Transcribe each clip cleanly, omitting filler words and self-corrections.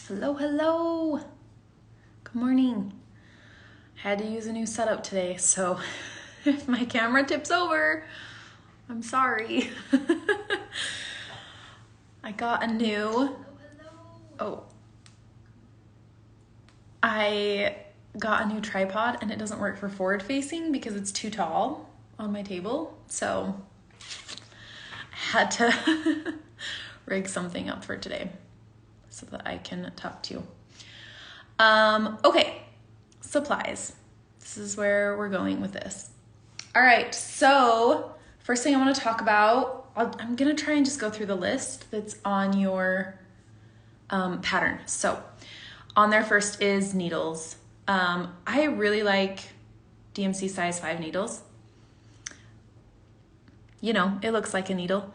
Hello, hello. Good morning. I had to use a new setup today, so if my camera tips over, I'm sorry. I got a new, I got a new tripod and it doesn't work for forward facing because it's too tall on my table. So I had to rig something up for today so that I can talk to you. Okay, supplies. This is where we're going with this. All right, so first thing I want to talk about, I'm going to try and just go through the list that's on your pattern. So on there first is needles. I really like DMC size 5 needles. You know, it looks like a needle.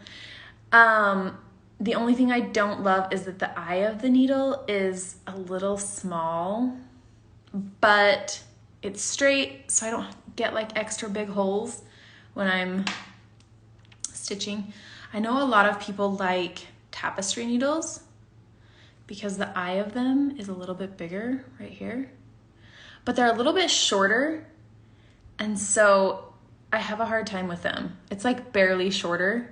The only thing I don't love is that the eye of the needle is a little small, but it's straight, so I don't get like extra big holes when I'm stitching. I know a lot of people like tapestry needles because the eye of them is a little bit bigger right here, but they're a little bit shorter, and so I have a hard time with them. It's like barely shorter.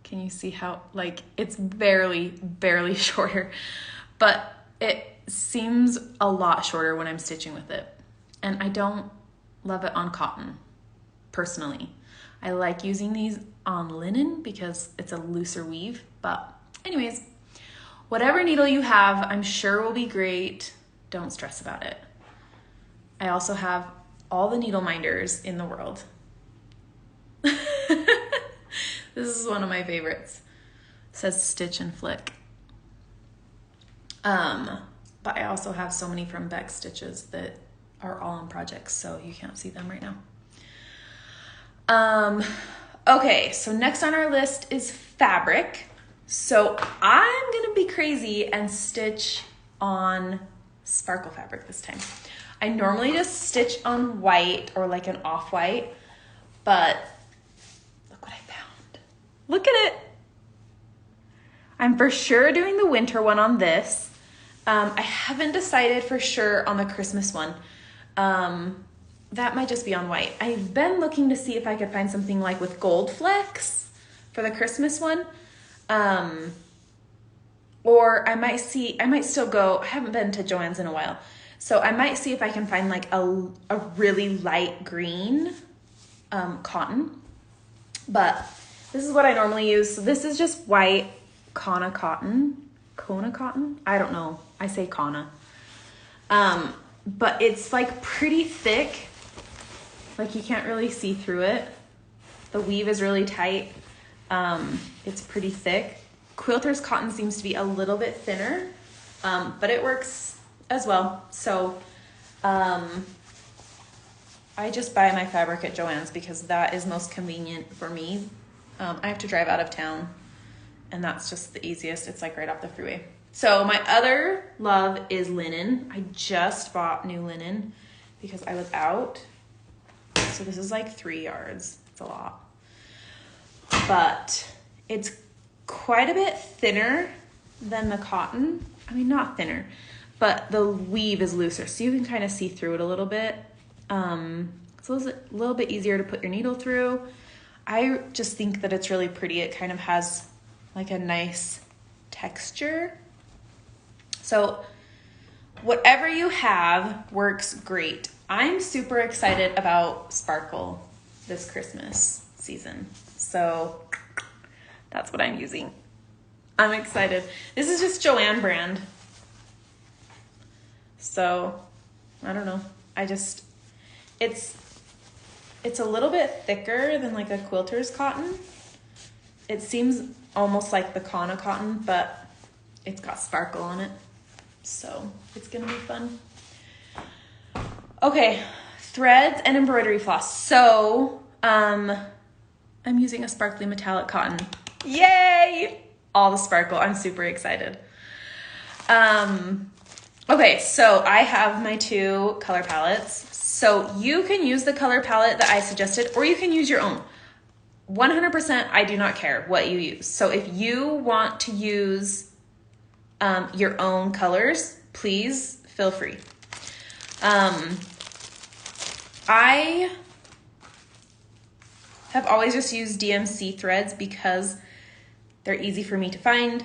Can you see how, like, it's barely shorter, but it seems a lot shorter when I'm stitching with it. And I don't love it on cotton, personally. I like using these on linen because it's a looser weave, but anyways, whatever needle you have, I'm sure will be great. Don't stress about it. I also have all the needle minders in the world. This is one of my favorites. It says Stitch and Flick. But I also have so many from Beck Stitches that are all on projects, so you can't see them right now. Okay, so next on our list is fabric. So I'm gonna be crazy and stitch on sparkle fabric this time. I normally just stitch on white or like an off-white, but look what I found. Look at it. I'm for sure doing the winter one on this. I haven't decided for sure on the Christmas one. That might just be on white. I've been looking to see if I could find something like with gold flecks for the Christmas one. Or I might still go, I haven't been to Joann's in a while. So I might see if I can find like a really light green cotton. But this is what I normally use. So this is just white Kona cotton. I don't know. I say Kona. But it's like pretty thick. Like you can't really see through it. The weave is really tight. It's pretty thick. Quilter's cotton seems to be a little bit thinner, but it works as well. So I just buy my fabric at Joann's because that is most convenient for me. I have to drive out of town, and that's just the easiest. It's like right off the freeway. So my other love is linen. I just bought new linen because I was out. So this is like 3 yards. It's a lot. But it's quite a bit thinner than the cotton. I mean, not thinner, but the weave is looser, so you can kind of see through it a little bit. So it's a little bit easier to put your needle through. I just think that it's really pretty. It kind of has like a nice texture. So whatever you have works great. I'm super excited about sparkle this Christmas season. So that's what I'm using. I'm excited. This is just Joann brand. So I don't know. It's a little bit thicker than like a quilter's cotton. It seems almost like the Kona cotton, but it's got sparkle on it. So it's gonna be fun. Okay, threads and embroidery floss. So I'm using a sparkly metallic cotton. Yay! All the sparkle. I'm super excited. Okay, so I have my 2 color palettes. So you can use the color palette that I suggested, or you can use your own. 100%, I do not care what you use. So if you want to use your own colors, please feel free. I have always just used DMC threads because they're easy for me to find.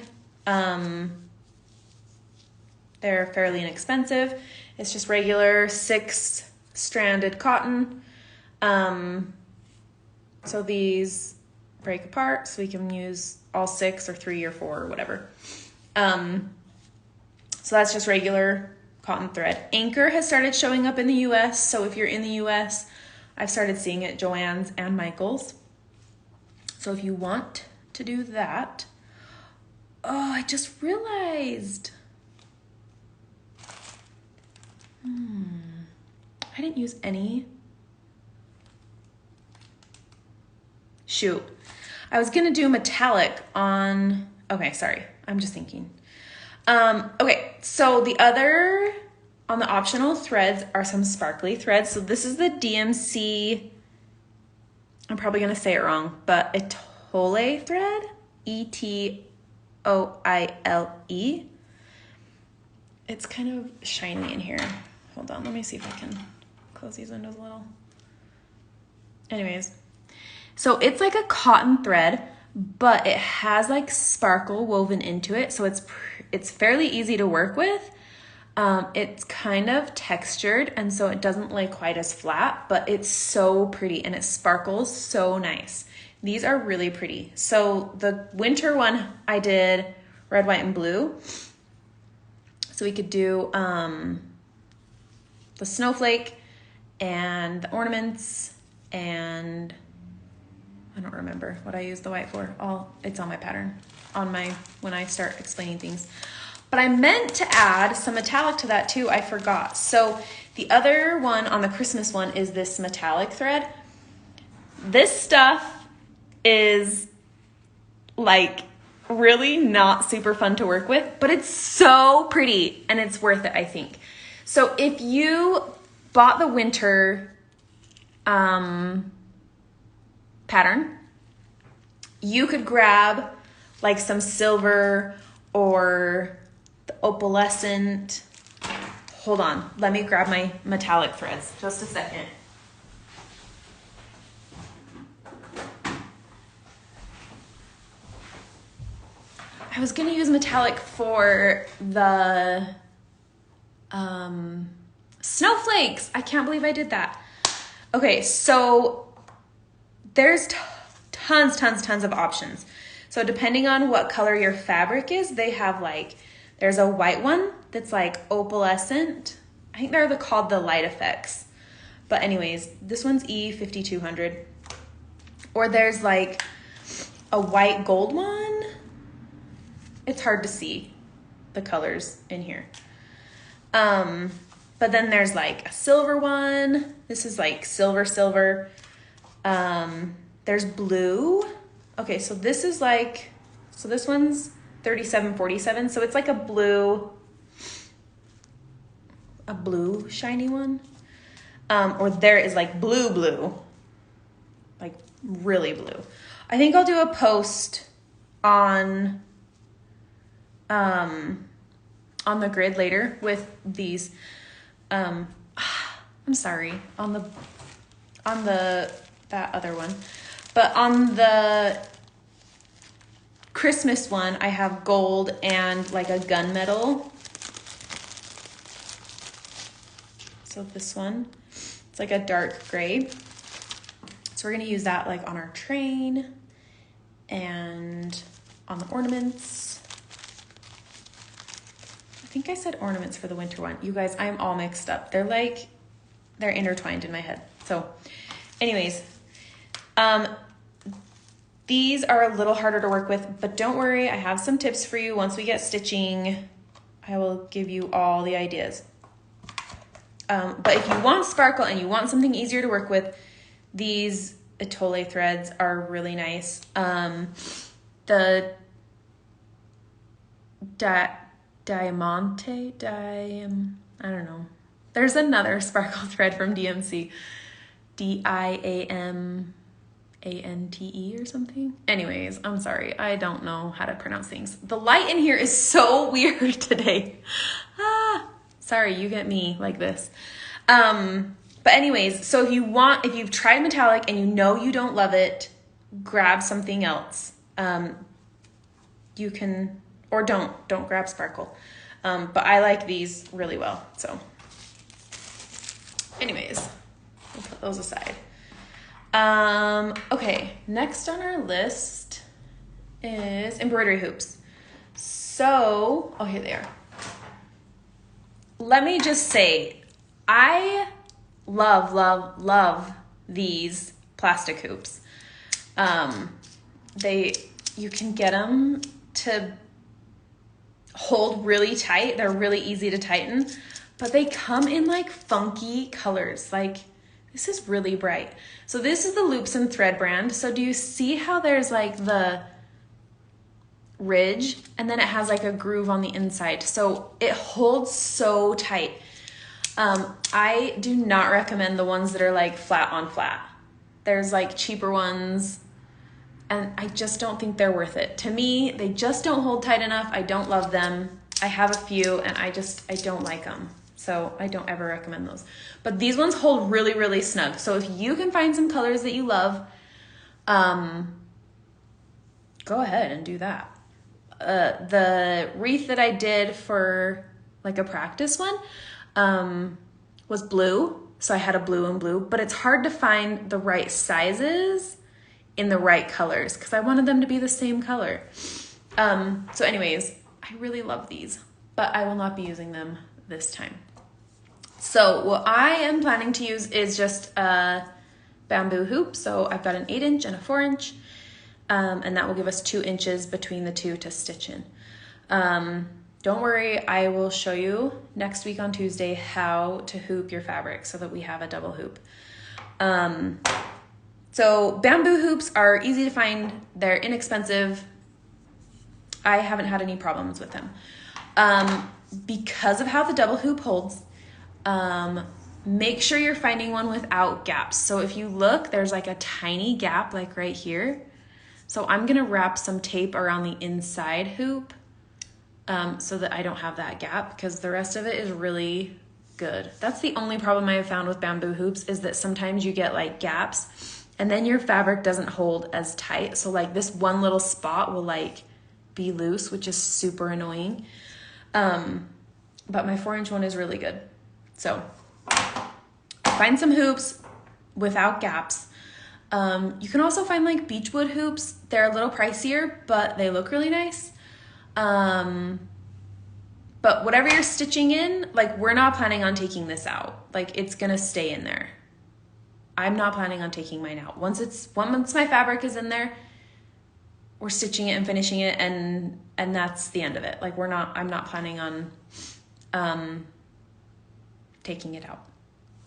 They're fairly inexpensive. It's just regular 6-stranded cotton. So these break apart, so we can use all 6 or 3 or 4 or whatever. So that's just regular cotton thread. Anchor has started showing up in the US, so if you're in the US, I've started seeing it at Joann's and Michael's. So if you want to do that, oh, I just realized. I didn't use any. Shoot. I was gonna do metallic on, okay, sorry. I'm just thinking. Okay, so the other, on the optional threads are some sparkly threads. So this is the DMC, I'm probably gonna say it wrong, but Etole thread, E-T-O-I-L-E. It's kind of shiny in here. Hold on, let me see if I can close these windows a little. Anyways, so it's like a cotton thread, but it has like sparkle woven into it, so it's fairly easy to work with. It's kind of textured, and so it doesn't lay quite as flat, but it's so pretty and it sparkles so nice. These are really pretty. So the winter one I did red, white, and blue. So we could do the snowflake and the ornaments, and I don't remember what I used the white for. It's on my pattern, when I start explaining things. But I meant to add some metallic to that too, I forgot. So the other one on the Christmas one is this metallic thread. This stuff is like really not super fun to work with, but it's so pretty and it's worth it, I think. So if you bought the winter pattern, you could grab like some silver or the opalescent. Hold on, let me grab my metallic threads, just a second. I was gonna use metallic for the snowflakes. I can't believe I did that. Okay, so there's tons of options. So depending on what color your fabric is, they have there's a white one that's like opalescent. I think they're called the light effects. But anyways, this one's E5200. Or there's like a white gold one. It's hard to see the colors in here. But then there's like a silver one. This is like silver. There's blue. Okay, so this is this one's 3747. So it's like a blue shiny one. Or there is like blue, like really blue. I think I'll do a post on the grid later with these. I'm sorry, on that other one. But on the Christmas one, I have gold and like a gunmetal. So this one, it's like a dark gray. So we're gonna use that like on our train and on the ornaments. I think I said ornaments for the winter one. You guys, I'm all mixed up. They're intertwined in my head. So anyways, these are a little harder to work with, but don't worry, I have some tips for you. Once we get stitching, I will give you all the ideas. But if you want sparkle and you want something easier to work with, these Etole threads are really nice. The Diamante, I don't know. There's another sparkle thread from DMC, Diamante. Ante or something. Anyways, I'm sorry. I don't know how to pronounce things. The light in here is so weird today. Sorry, you get me like this. But anyways, so if you've tried metallic and you know you don't love it, grab something else. You can, or don't grab sparkle. But I like these really well. So anyways, we'll put those aside. Okay, next on our list is embroidery hoops. So, oh, here they are. Let me just say, I love these plastic hoops. You can get them to hold really tight. They're really easy to tighten, but they come in like funky colors. Like this is really bright. So this is the Loops and Thread brand. So do you see how there's like the ridge and then it has like a groove on the inside? So it holds so tight. I do not recommend the ones that are like flat on flat. There's like cheaper ones and I just don't think they're worth it. To me, they just don't hold tight enough. I don't love them. I have a few and I don't like them. So I don't ever recommend those. But these ones hold really, really snug. So if you can find some colors that you love, go ahead and do that. The wreath that I did for like a practice one was blue. So I had a blue and blue, but it's hard to find the right sizes in the right colors because I wanted them to be the same color. So anyways, I really love these, but I will not be using them this time. So what I am planning to use is just a bamboo hoop. So I've got an 8-inch and a 4-inch, and that will give us 2 inches between the two to stitch in. Don't worry, I will show you next week on Tuesday how to hoop your fabric so that we have a double hoop. So bamboo hoops are easy to find. They're inexpensive. I haven't had any problems with them. Because of how the double hoop holds, make sure you're finding one without gaps. So if you look, there's like a tiny gap like right here. So I'm gonna wrap some tape around the inside hoop so that I don't have that gap because the rest of it is really good. That's the only problem I have found with bamboo hoops is that sometimes you get like gaps and then your fabric doesn't hold as tight. So like this one little spot will like be loose, which is super annoying. But my 4-inch one is really good. So find some hoops without gaps. You can also find like beechwood hoops. They're a little pricier, but they look really nice. But whatever you're stitching in, like we're not planning on taking this out. Like it's gonna stay in there. I'm not planning on taking mine out. Once my fabric is in there, we're stitching it and finishing it and that's the end of it. Like I'm not planning on taking it out.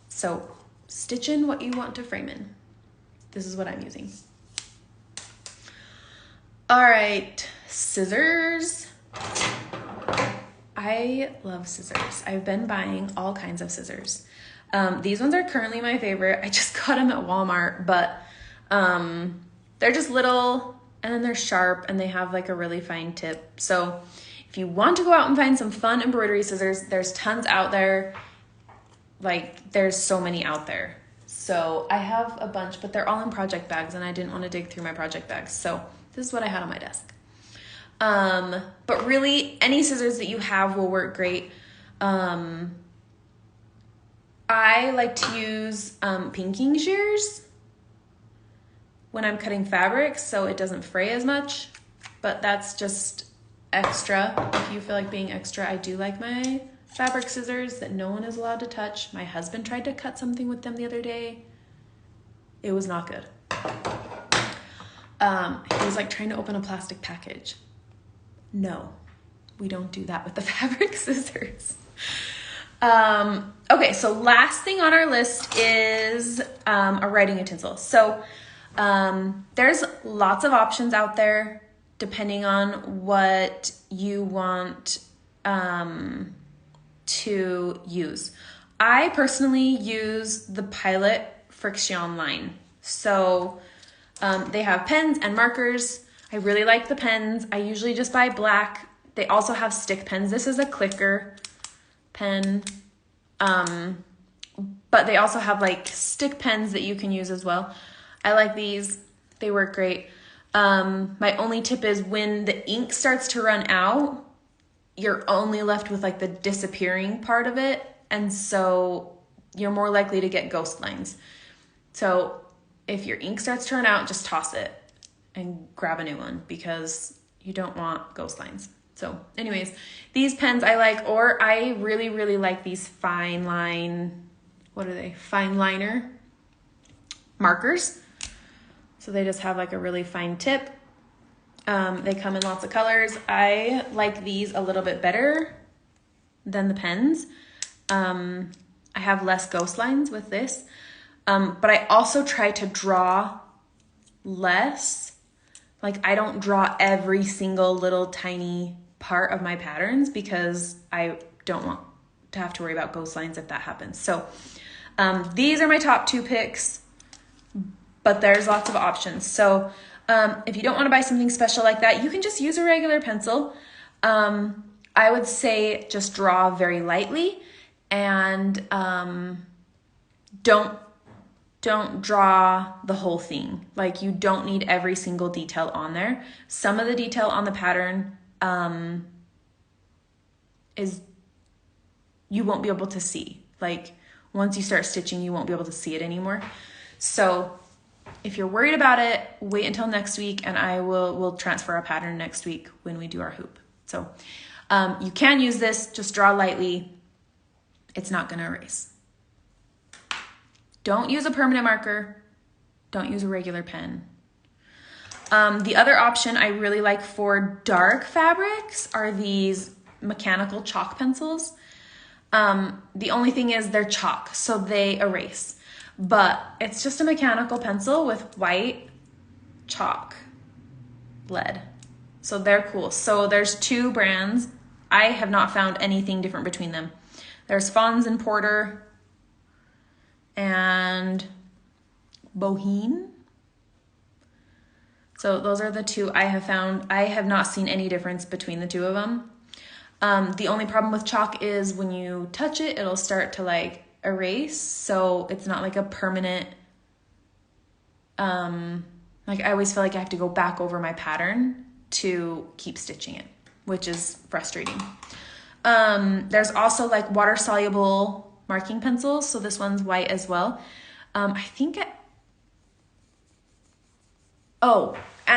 So stitch in what you want to frame in. This is what I'm using. All right, scissors. I love scissors. I've been buying all kinds of scissors. These ones are currently my favorite. I just got them at Walmart, but they're just little and then they're sharp and they have like a really fine tip. So if you want to go out and find some fun embroidery scissors, there's tons out there. Like there's so many out there. So I have a bunch, but they're all in project bags and I didn't want to dig through my project bags. So this is what I had on my desk. But really any scissors that you have will work great. I like to use pinking shears when I'm cutting fabric so it doesn't fray as much, but that's just extra. If you feel like being extra, I do like my fabric scissors that no one is allowed to touch. My husband tried to cut something with them the other day. It was not good. He was like trying to open a plastic package. No, we don't do that with the fabric scissors. Okay, so last thing on our list is a writing utensil. So there's lots of options out there depending on what you want to use. I personally use the Pilot friction line. So They have pens and markers. I really like the pens. I usually just buy black. They also have stick pens. This is a clicker pen. But they also have like stick pens that you can use as well. I like these. They work great. My only tip is when the ink starts to run out, you're only left with like the disappearing part of it. And so you're more likely to get ghost lines. So if your ink starts to run out, just toss it and grab a new one because you don't want ghost lines. So anyways, these pens I like, or I really, really like these fine line, what are they? Fine liner markers. So they just have like a really fine tip. They come in lots of colors. I like these a little bit better than the pens. I have less ghost lines with this. But I also try to draw less. Like I don't draw every single little tiny part of my patterns because I don't want to have to worry about ghost lines if that happens. So these are my top 2 picks, but there's lots of options. So if you don't want to buy something special like that, you can just use a regular pencil. I would say just draw very lightly and don't draw the whole thing. Like you don't need every single detail on there. Some of the detail on the pattern is you won't be able to see. Like once you start stitching, you won't be able to see it anymore. So if you're worried about it, wait until next week and we'll transfer a pattern next week when we do our hoop. So you can use this, just draw lightly. It's not gonna erase. Don't use a permanent marker. Don't use a regular pen. The other option I really like for dark fabrics are these mechanical chalk pencils. The only thing is they're chalk, so they erase. But it's just a mechanical pencil with white chalk lead. So they're cool. So there's 2 brands. I have not found anything different between them. There's Fons and Porter and Boheen. So those are the 2 I have found. I have not seen any difference between the 2 of them. The only problem with chalk is when you touch it, it'll start to like erase. So it's not like a permanent, like I always feel like I have to go back over my pattern to keep stitching it, which is frustrating. There's also like water soluble marking pencils. So this one's white as well. And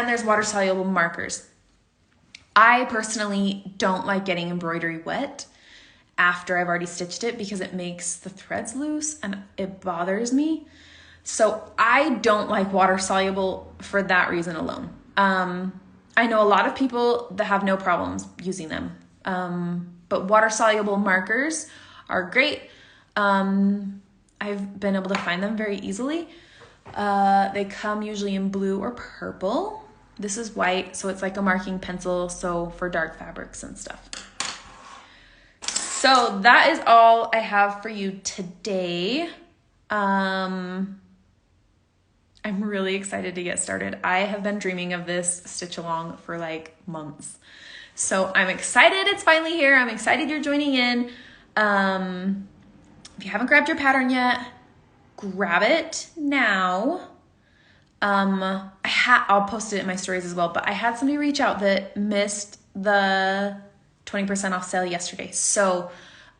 there's water soluble markers. I personally don't like getting embroidery wet after I've already stitched it because it makes the threads loose and it bothers me. So I don't like water soluble for that reason alone. I know a lot of people that have no problems using them. But water soluble markers are great. I've been able to find them very easily. They come usually in blue or purple. This is white, so it's like a marking pencil, so for dark fabrics and stuff. So that is all I have for you today. I'm really excited to get started. I have been dreaming of this stitch along for like months. So I'm excited it's finally here. I'm excited you're joining in. If you haven't grabbed your pattern yet, grab it now. I'll post it in my stories as well, but I had somebody reach out that missed the 20% off sale yesterday. So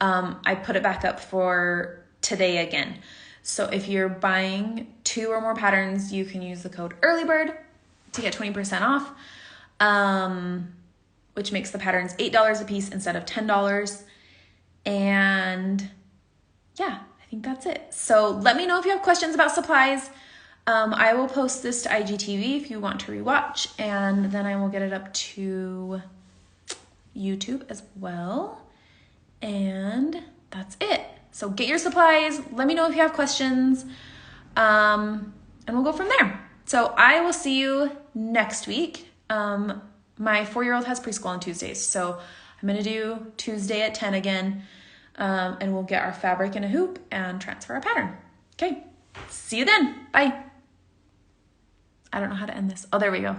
I put it back up for today again. So if you're buying 2 or more patterns, you can use the code EARLYBIRD to get 20% off, which makes the patterns $8 a piece instead of $10. And yeah, I think that's it. So let me know if you have questions about supplies. I will post this to IGTV if you want to rewatch, and then I will get it up to YouTube as well. And that's it. So get your supplies. Let me know if you have questions, and we'll go from there. So I will see you next week. My 4-year-old has preschool on Tuesdays, so I'm going to do Tuesday at 10 again, and we'll get our fabric in a hoop and transfer our pattern. Okay, see you then. Bye. I don't know how to end this. Oh, there we go.